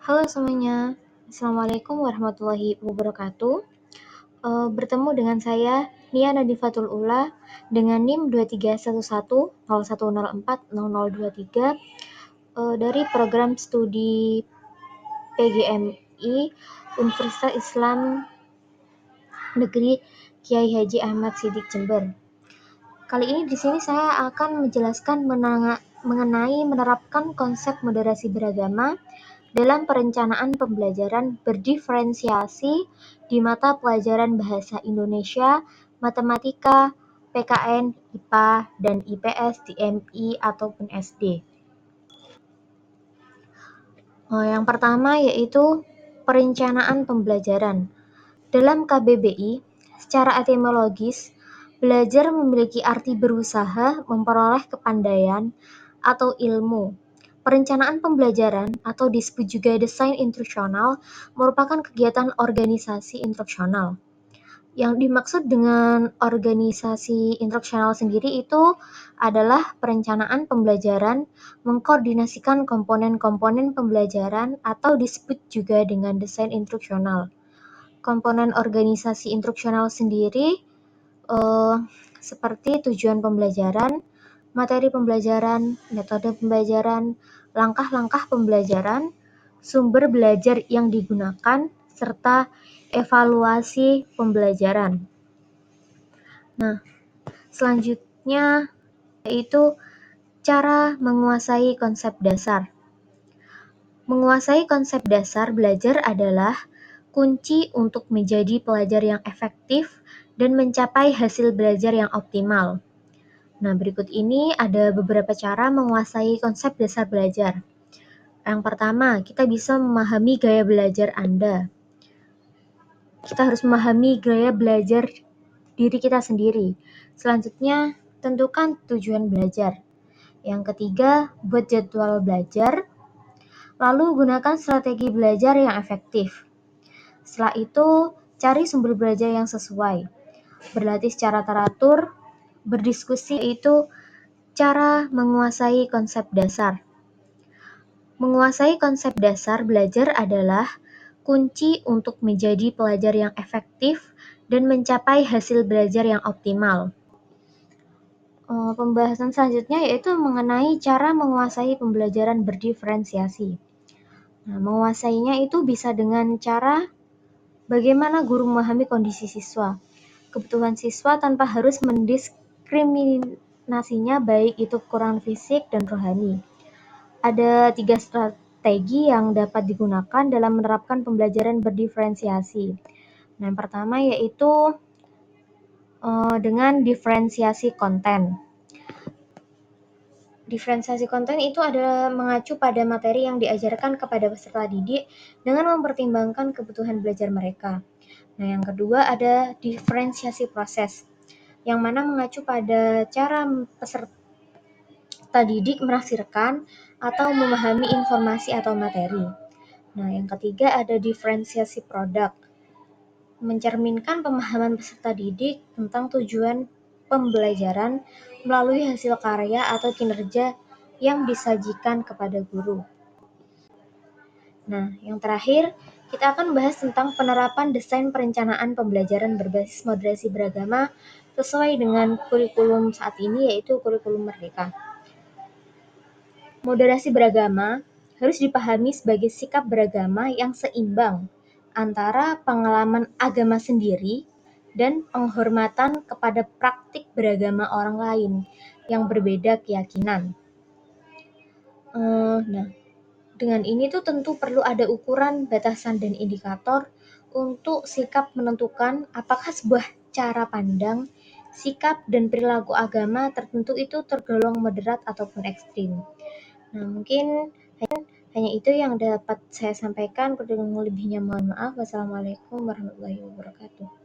Halo semuanya, Assalamualaikum warahmatullahi wabarakatuh. Bertemu dengan saya, Nia Nadifatul Ula, dengan NIM 231101104023 dari program studi PGMI Universitas Islam Negeri Kiai Haji Ahmad Siddiq Jember. Kali ini di sini saya akan menjelaskan mengenai menerapkan konsep moderasi beragama dalam perencanaan pembelajaran berdiferensiasi di mata pelajaran Bahasa Indonesia, Matematika, PKN, IPA, dan IPS di MI ataupun SD. Yang pertama yaitu perencanaan pembelajaran. Dalam KBBI, secara etimologis, belajar memiliki arti berusaha memperoleh kepandaian atau ilmu. Perencanaan pembelajaran atau disebut juga desain instruksional merupakan kegiatan organisasi instruksional. Yang dimaksud dengan organisasi instruksional sendiri itu adalah perencanaan pembelajaran, mengkoordinasikan komponen-komponen pembelajaran atau disebut juga dengan desain instruksional. Komponen organisasi instruksional sendiri seperti tujuan pembelajaran, materi pembelajaran, metode pembelajaran, langkah-langkah pembelajaran, sumber belajar yang digunakan, serta evaluasi pembelajaran. Nah, selanjutnya yaitu cara menguasai konsep dasar. Menguasai konsep dasar belajar adalah kunci untuk menjadi pelajar yang efektif dan mencapai hasil belajar yang optimal. Nah, berikut ini ada beberapa cara menguasai konsep dasar belajar. Yang pertama, kita bisa memahami gaya belajar Anda. Kita harus memahami gaya belajar diri kita sendiri. Selanjutnya, tentukan tujuan belajar. Yang ketiga, buat jadwal belajar. Lalu, gunakan strategi belajar yang efektif. Setelah itu, cari sumber belajar yang sesuai. Berlatih secara teratur, berdiskusi itu cara menguasai konsep dasar. Menguasai konsep dasar belajar adalah kunci untuk menjadi pelajar yang efektif dan mencapai hasil belajar yang optimal. Pembahasan selanjutnya yaitu mengenai cara menguasai pembelajaran berdiferensiasi. Nah, menguasainya itu bisa dengan cara bagaimana guru memahami kondisi siswa, kebutuhan siswa tanpa harus mendiskriminasinya baik itu kekurangan fisik dan rohani. Ada 3 strategi yang dapat digunakan dalam menerapkan pembelajaran berdiferensiasi. Nah, yang pertama yaitu dengan diferensiasi konten. Diferensiasi konten itu adalah mengacu pada materi yang diajarkan kepada peserta didik dengan mempertimbangkan kebutuhan belajar mereka. Nah, yang kedua ada diferensiasi proses, yang mana mengacu pada cara peserta didik menafsirkan atau memahami informasi atau materi. Nah, yang ketiga ada diferensiasi produk, mencerminkan pemahaman peserta didik tentang tujuan pembelajaran melalui hasil karya atau kinerja yang disajikan kepada guru. Nah, yang terakhir, kita akan membahas tentang penerapan desain perencanaan pembelajaran berbasis moderasi beragama sesuai dengan kurikulum saat ini, yaitu kurikulum Merdeka. Moderasi beragama harus dipahami sebagai sikap beragama yang seimbang antara pengalaman agama sendiri dan penghormatan kepada praktik beragama orang lain yang berbeda keyakinan. Nah, dengan ini tuh tentu perlu ada ukuran, batasan, dan indikator untuk sikap menentukan apakah sebuah cara pandang, sikap, dan perilaku agama tertentu itu tergolong moderat ataupun ekstrim. Nah, mungkin hanya itu yang dapat saya sampaikan. Kurang lebihnya mohon maaf. Wassalamualaikum warahmatullahi wabarakatuh.